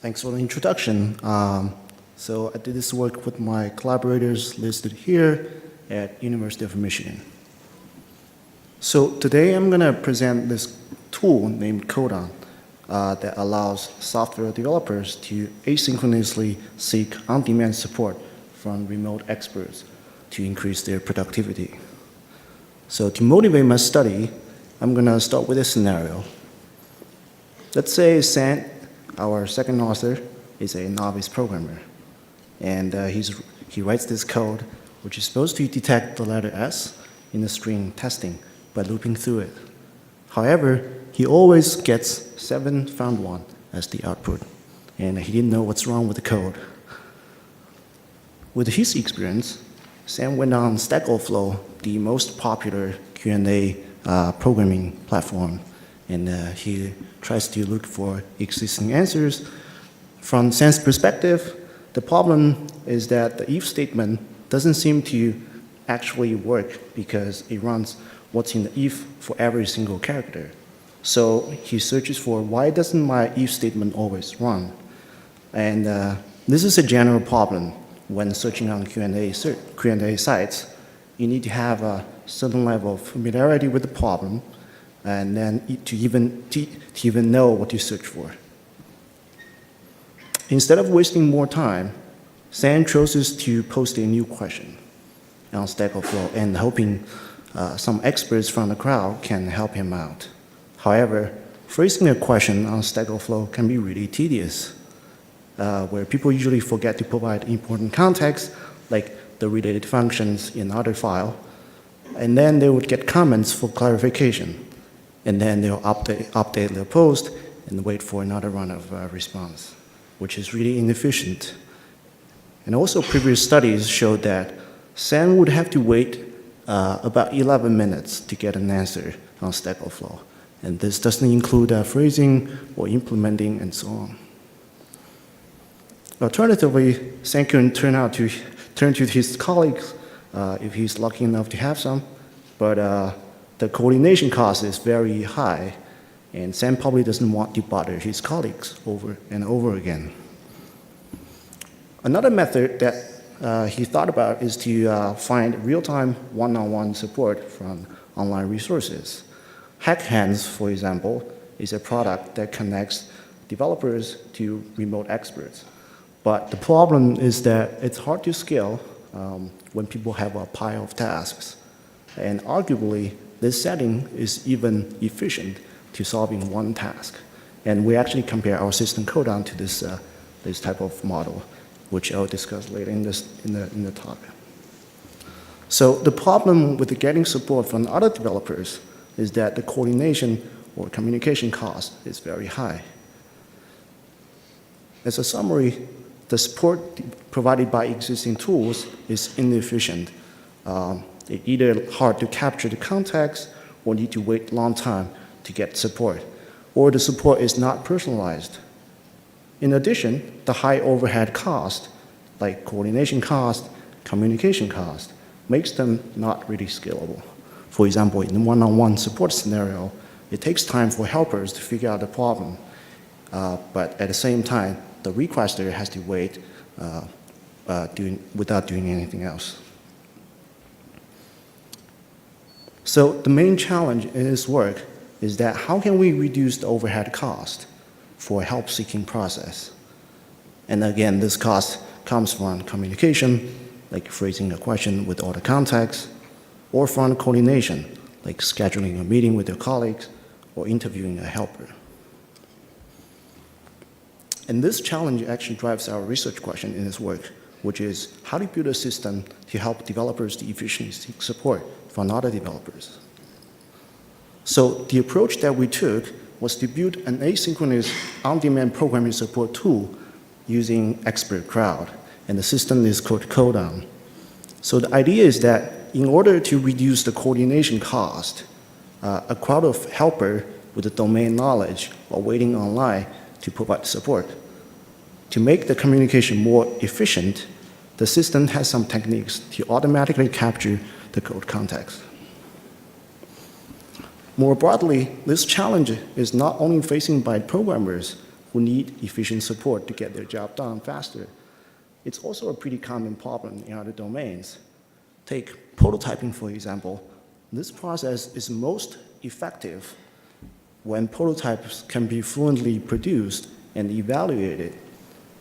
Thanks for the introduction. So I did this work with my collaborators listed here at University of Michigan. So today I'm going to present this tool named Codeon that allows software developers to asynchronously seek on-demand support from remote experts to increase their productivity. So to motivate my study, I'm going to start with a scenario. Let's say Chen, our second author, is a novice programmer, and he writes this code, which is supposed to detect the letter S in the string testing by looping through it. However, he always gets 7 found 1 as the output, and he didn't know what's wrong with the code. With his experience, Chen went on Stack Overflow, the most popular Q&A programming platform, and he tries to look for existing answers. From Chen's perspective, the problem is that the if statement doesn't seem to actually work because it runs what's in the if for every single character. So he searches for why doesn't my if statement always run? And this is a general problem when searching on Q&A sites. You need to have a certain level of familiarity with the problem and then to even know what to search for. Instead of wasting more time, Chen chooses to post a new question on Stack Overflow and hoping some experts from the crowd can help him out. However, phrasing a question on Stack Overflow can be really tedious, where people usually forget to provide important context, like the related functions in other file, and then they would get comments for clarification, and then they'll update their post and wait for another round of response, which is really inefficient. And also previous studies showed that Chen would have to wait about 11 minutes to get an answer on Stack Overflow. And this doesn't include phrasing or implementing and so on. Alternatively, Chen can turn to his colleagues if he's lucky enough to have some, but the coordination cost is very high, and Chen probably doesn't want to bother his colleagues over and over again. Another method that he thought about is to find real-time one-on-one support from online resources. HackHands, for example, is a product that connects developers to remote experts. But the problem is that it's hard to scale when people have a pile of tasks. And arguably, this setting is even efficient to solving one task. And we actually compare our system Codeon to this type of model, which I'll discuss later in the talk. So the problem with getting support from other developers is that the coordination or communication cost is very high. As a summary, the support provided by existing tools is inefficient. It's either hard to capture the context or need to wait a long time to get support, or the support is not personalized. In addition, the high overhead cost, like coordination cost, communication cost, makes them not really scalable. For example, in a one-on-one support scenario, it takes time for helpers to figure out the problem, but at the same time, the requester has to wait without doing anything else. So the main challenge in this work is that how can we reduce the overhead cost for a help-seeking process? And again, this cost comes from communication, like phrasing a question with all the context, or from coordination, like scheduling a meeting with your colleagues or interviewing a helper. And this challenge actually drives our research question in this work, which is how to build a system to help developers to efficiently seek support from other developers. So the approach that we took was to build an asynchronous on-demand programming support tool using expert crowd, and the system is called Codeon. So the idea is that in order to reduce the coordination cost, a crowd of helpers with the domain knowledge are waiting online to provide support. To make the communication more efficient, the system has some techniques to automatically capture the code context. More broadly, this challenge is not only facing by programmers, who need efficient support to get their job done faster. It's also a pretty common problem in other domains. Take prototyping, for example. This process is most effective when prototypes can be fluently produced and evaluated,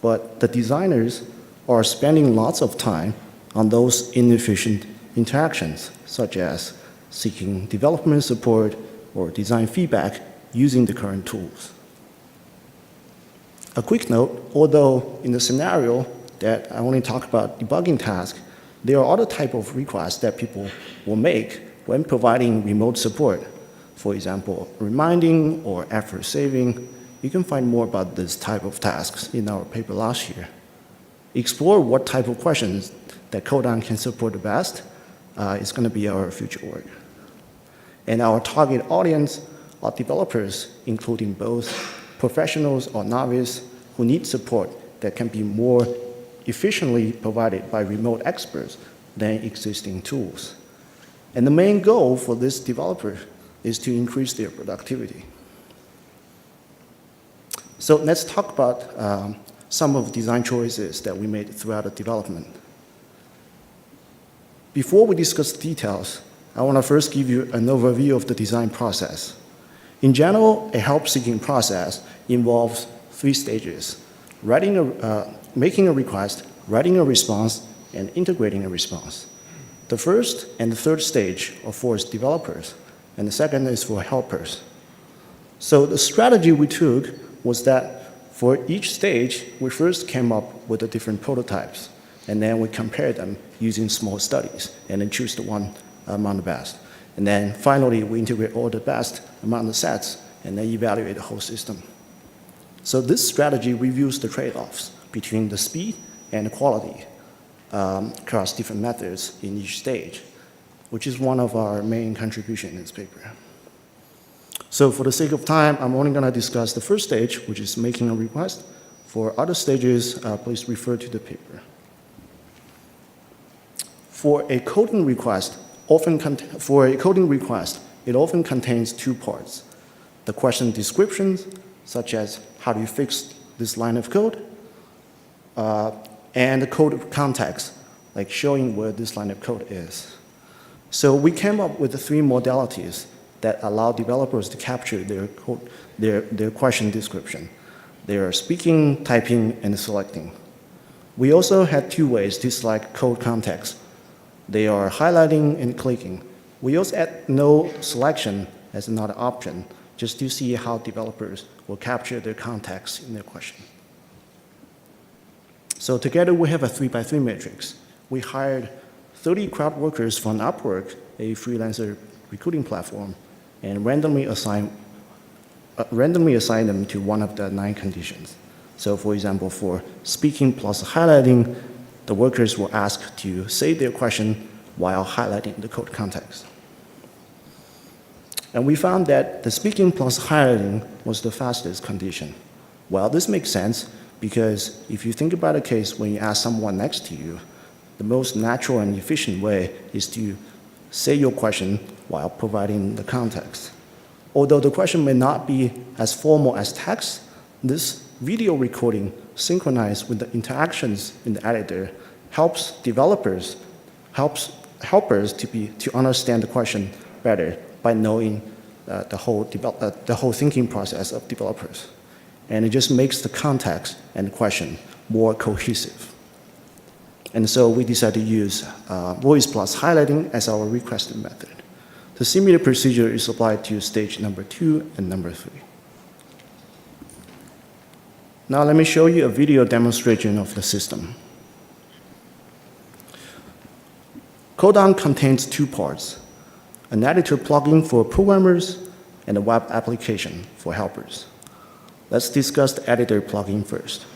but the designers are spending lots of time on those inefficient interactions, such as seeking development support or design feedback using the current tools. A quick note, although in the scenario that I only talk about debugging tasks, there are other type of requests that people will make when providing remote support. For example, reminding or effort saving. You can find more about this type of tasks in our paper last year. Explore what type of questions that Codeon can support the best. It's going to be our future work. And our target audience are developers, including both professionals or novice who need support that can be more efficiently provided by remote experts than existing tools. And the main goal for this developer is to increase their productivity. So let's talk about some of the design choices that we made throughout the development. Before we discuss details, I want to first give you an overview of the design process. In general, a help-seeking process involves 3 stages: making a request, writing a response, and integrating a response. The first and the third stage are for developers, and the second is for helpers. So the strategy we took was that for each stage, we first came up with the different prototypes, and then we compared them using small studies, and then choose the one among the best. And then finally, we integrate all the best among the sets, and then evaluate the whole system. So this strategy reviews the trade-offs between the speed and the quality across different methods in each stage, which is one of our main contributions in this paper. So for the sake of time, I'm only going to discuss the first stage, which is making a request. For other stages, please refer to the paper. For a coding request, it often contains 2 parts: the question descriptions, such as how do you fix this line of code, and the code context, like showing where this line of code is. So we came up with the 3 modalities that allow developers to capture their question description. They are speaking, typing, and selecting. We also had 2 ways to select code context. They are highlighting and clicking. We also add no selection as another option, just to see how developers will capture their context in their question. So together we have a 3x3 matrix. We hired 30 crowd workers from Upwork, a freelancer recruiting platform, and randomly assign them to one of the 9 conditions. So for example, for speaking plus highlighting, the workers were asked to say their question while highlighting the code context. And we found that the speaking plus highlighting was the fastest condition. Well, this makes sense because if you think about a case when you ask someone next to you, the most natural and efficient way is to say your question while providing the context. Although the question may not be as formal as text, this video recording synchronized with the interactions in the editor helps helpers to understand the question better by knowing the whole thinking process of developers. And it just makes the context and the question more cohesive. And so we decided to use voice plus highlighting as our requested method. The similar procedure is applied to stage number 2 and number 3. Now let me show you a video demonstration of the system. Codeon contains 2 parts: an editor plugin for programmers and a web application for helpers. Let's discuss the editor plugin first.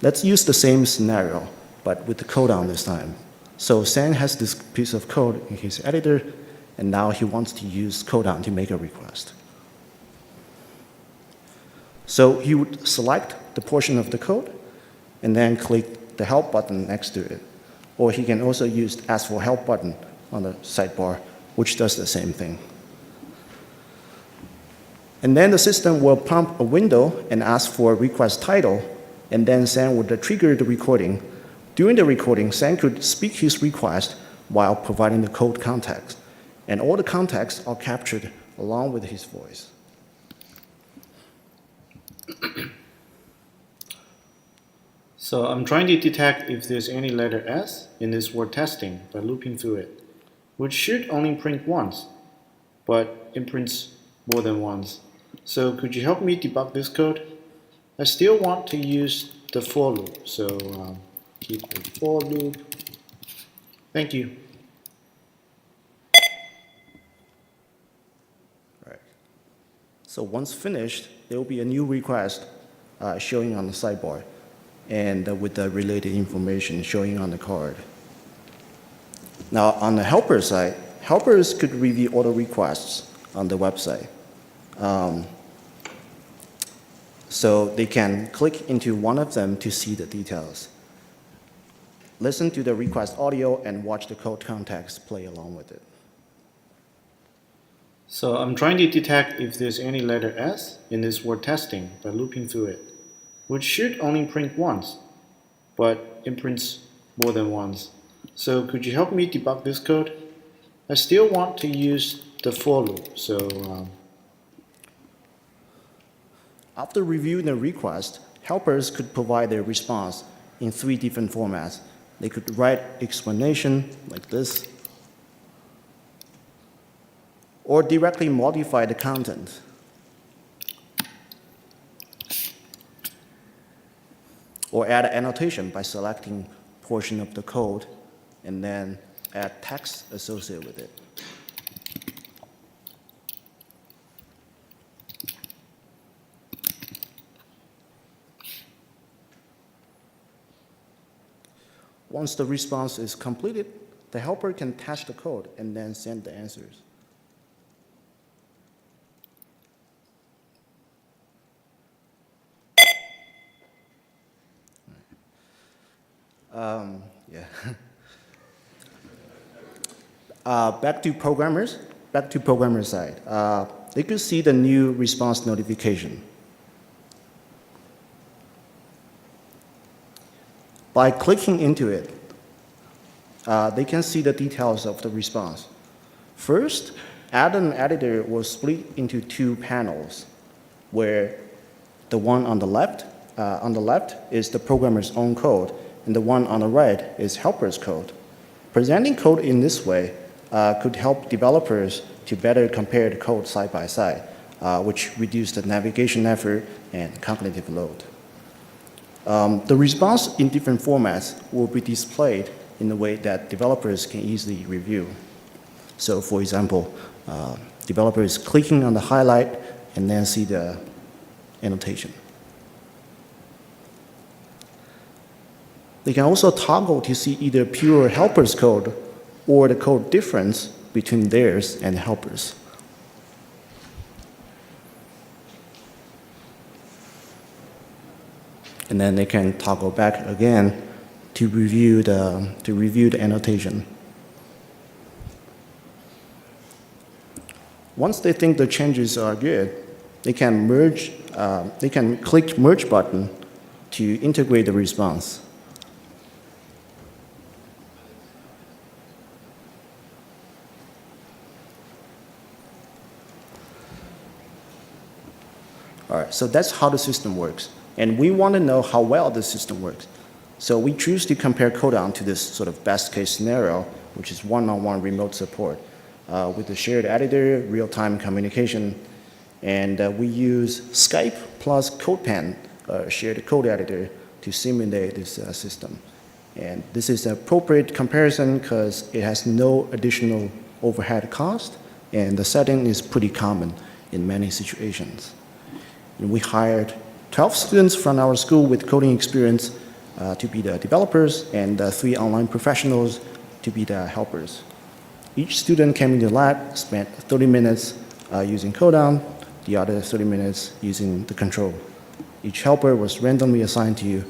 Let's use the same scenario, but with the Codeon this time. So Chen has this piece of code in his editor, and now he wants to use Codeon to make a request. So he would select the portion of the code, and then click the help button next to it. Or he can also use the ask for help button on the sidebar, which does the same thing. And then the system will prompt a window and ask for a request title, and then Chen would trigger the recording. During the recording, Chen could speak his request while providing the code context, and all the contexts are captured along with his voice. So I'm trying to detect if there's any letter S in this word testing by looping through it, which should only print once, but it prints more than once. So could you help me debug this code? I still want to use the for loop, so keep the for loop. Thank you. Right. So once finished, there will be a new request showing on the sidebar, and with the related information showing on the card. Now, on the helper side, helpers could review all the requests on the website. So they can click into one of them to see the details. Listen to the request audio and watch the code context play along with it. So I'm trying to detect if there's any letter S in this word testing by looping through it, which should only print once, but it prints more than once. So could you help me debug this code? I still want to use the for loop, so After reviewing the request, helpers could provide their response in 3 different formats. They could write explanation like this, or directly modify the content. Or add an annotation by selecting portion of the code and then add text associated with it. Once the response is completed, the helper can test the code and then send the answers. Yeah. Back to programmer side. They could see the new response notification. By clicking into it, they can see the details of the response. First, add-on editor will split into 2 panels, where the one on the left is the programmer's own code, and the one on the right is helper's code. Presenting code in this way could help developers to better compare the code side by side, which reduce the navigation effort and cognitive load. The response in different formats will be displayed in a way that developers can easily review. So for example, developers clicking on the highlight and then see the annotation. They can also toggle to see either pure helper's code or the code difference between theirs and helpers. And then they can toggle back again to review the annotation. Once they think the changes are good, they can click merge button to integrate the response. All right, so that's how the system works. And we want to know how well the system works. So we choose to compare Codeon to this sort of best case scenario, which is one-on-one remote support with the shared editor, real-time communication. And we use Skype plus CodePen, shared code editor, to simulate this system. And this is an appropriate comparison because it has no additional overhead cost, and the setting is pretty common in many situations. And we hired 12 students from our school with coding experience to be the developers, and 3 online professionals to be the helpers. Each student came into the lab, spent 30 minutes using Codeon, the other 30 minutes using the control. Each helper was randomly assigned to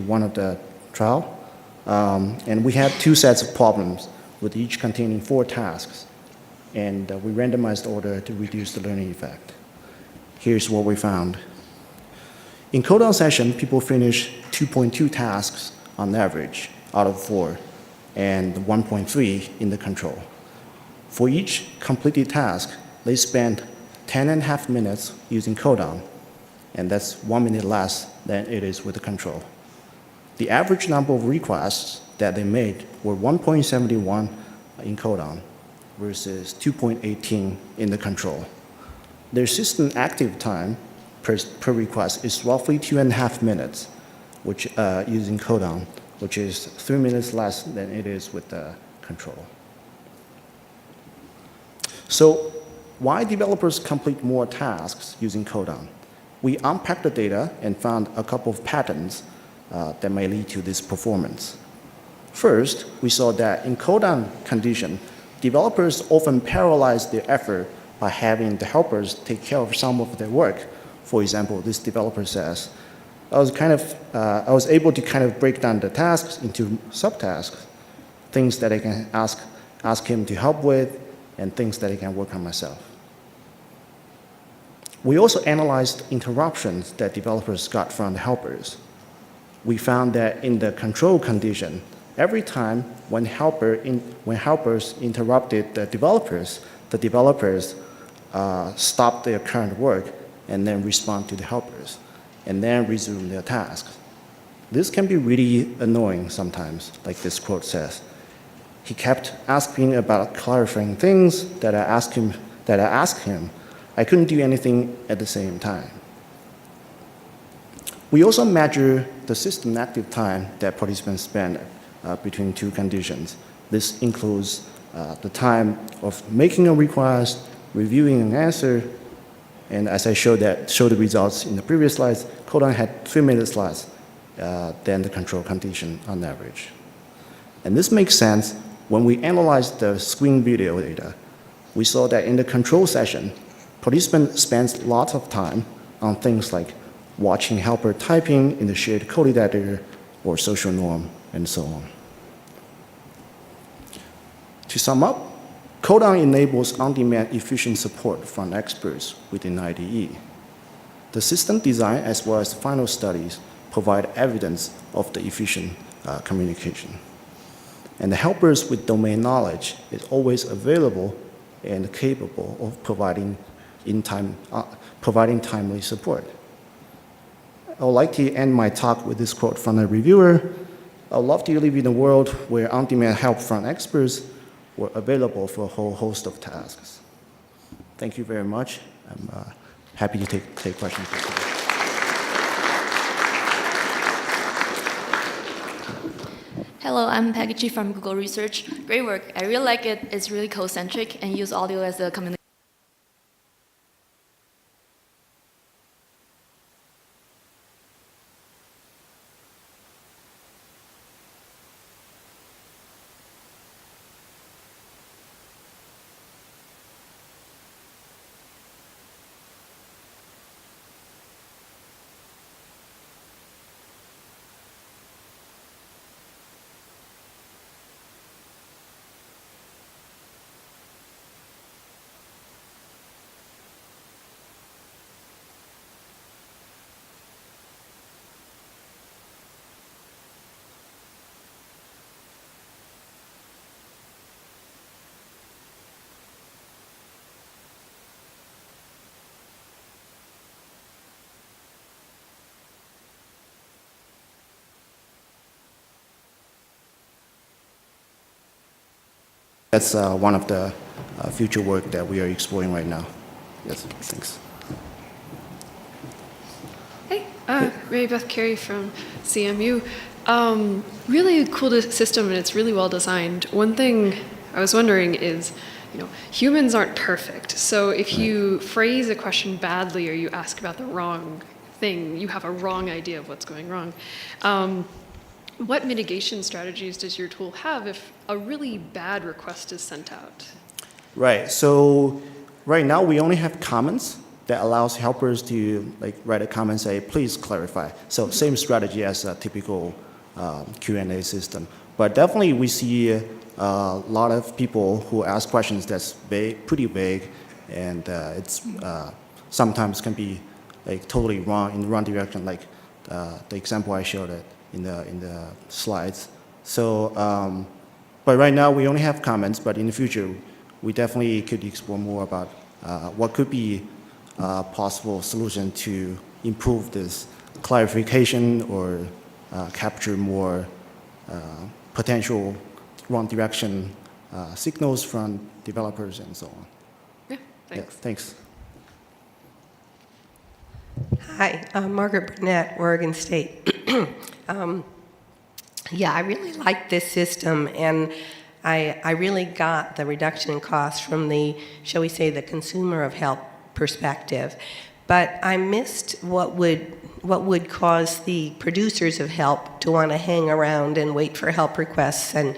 one of the trial, and we had 2 sets of problems, with each containing 4 tasks, and we randomized order to reduce the learning effect. Here's what we found. In Codeon session, people finish 2.2 tasks on average out of 4, and 1.3 in the control. For each completed task, they spend 10.5 minutes using Codeon, and that's 1 minute less than it is with the control. The average number of requests that they made were 1.71 in Codeon versus 2.18 in the control. Their system active time per request is roughly 2.5 minutes, which using Codeon, which is 3 minutes less than it is with the control. So why developers complete more tasks using Codeon? We unpacked the data and found a couple of patterns that may lead to this performance. First, we saw that in Codeon condition, developers often paralyze their effort by having the helpers take care of some of their work. For example, this developer says, I was able to kind of break down the tasks into subtasks, things that I can ask him to help with, and things that I can work on myself. We also analyzed interruptions that developers got from the helpers. We found that in the control condition, every time when helpers interrupted the developers stopped their current work and then respond to the helpers, and then resume their tasks. This can be really annoying sometimes, like this quote says. He kept asking about clarifying things that I asked him. I couldn't do anything at the same time. We also measure the system active time that participants spend between two conditions. This includes the time of making a request, reviewing an answer, and as I showed the results in the previous slides, Codeon had 3 minutes less than the control condition on average. And this makes sense when we analyzed the screen video data. We saw that in the control session, participants spent lots of time on things like watching helper typing in the shared code editor or social norm, and so on. To sum up, Codeon enables on-demand efficient support from experts within IDE. The system design as well as final studies provide evidence of the efficient communication. And the helpers with domain knowledge is always available and capable of providing timely support. I would like to end my talk with this quote from a reviewer. I would love to live in a world where on-demand help from experts were available for a whole host of tasks. Thank you very much. I'm happy to take questions. Hello, I'm Peggy Chi from Google Research. Great work. I really like it. It's really code-centric and use audio as a communication. That's one of the future work that we are exploring right now. Yes, thanks. Hey, Ray Beth Carey from CMU. Really cool system, and it's really well designed. One thing I was wondering is, humans aren't perfect. So if you phrase a question badly or you ask about the wrong thing, you have a wrong idea of what's going wrong. What mitigation strategies does your tool have if a really bad request is sent out? Right. So right now we only have comments that allows helpers to write a comment and say, please clarify. So same strategy as a typical Q&A system. But definitely we see a lot of people who ask questions that's pretty vague, and it's sometimes can be like totally wrong in the wrong direction, like the example I showed it in the slides. So, but right now we only have comments, but in the future we definitely could explore more about what could be a possible solution to improve this clarification or capture more potential wrong direction signals from developers and so on. Yeah, thanks. Yeah, thanks. Hi, I'm Margaret Burnett, Oregon State. Yeah, I really like this system, and I really got the reduction in cost from the, shall we say, the consumer of help perspective. But I missed what would cause the producers of help to want to hang around and wait for help requests and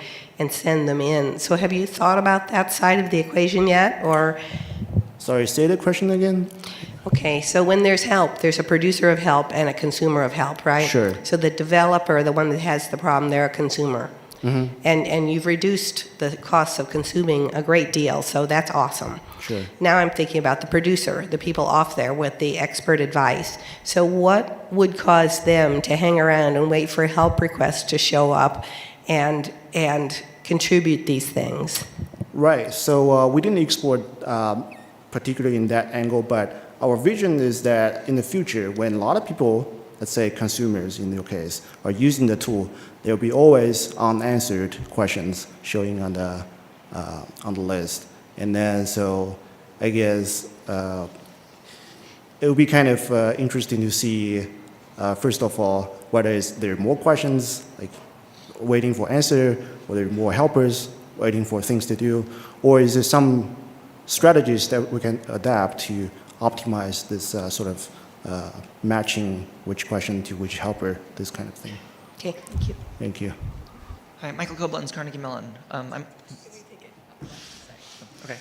send them in. So have you thought about that side of the equation yet, or? Sorry, say the question again. Okay, so when there's help, there's a producer of help and a consumer of help, right? Sure. So the developer, the one that has the problem, they're a consumer. Mm-hmm. And you've reduced the costs of consuming a great deal, so that's awesome. Sure. Now I'm thinking about the producer, the people off there with the expert advice. So what would cause them to hang around and wait for help requests to show up and contribute these things? Right, so we didn't explore particularly in that angle, but our vision is that in the future, when a lot of people, let's say consumers in your case, are using the tool, there will be always unanswered questions showing on the list. And then, so I guess it would be kind of interesting to see, first of all, whether there are more questions like waiting for answer, or there are more helpers waiting for things to do, or is there some strategies that we can adapt to optimize this sort of matching which question to which helper, this kind of thing. Okay, thank you. Thank you. Hi, Michael Koblenz, Carnegie Mellon. Okay.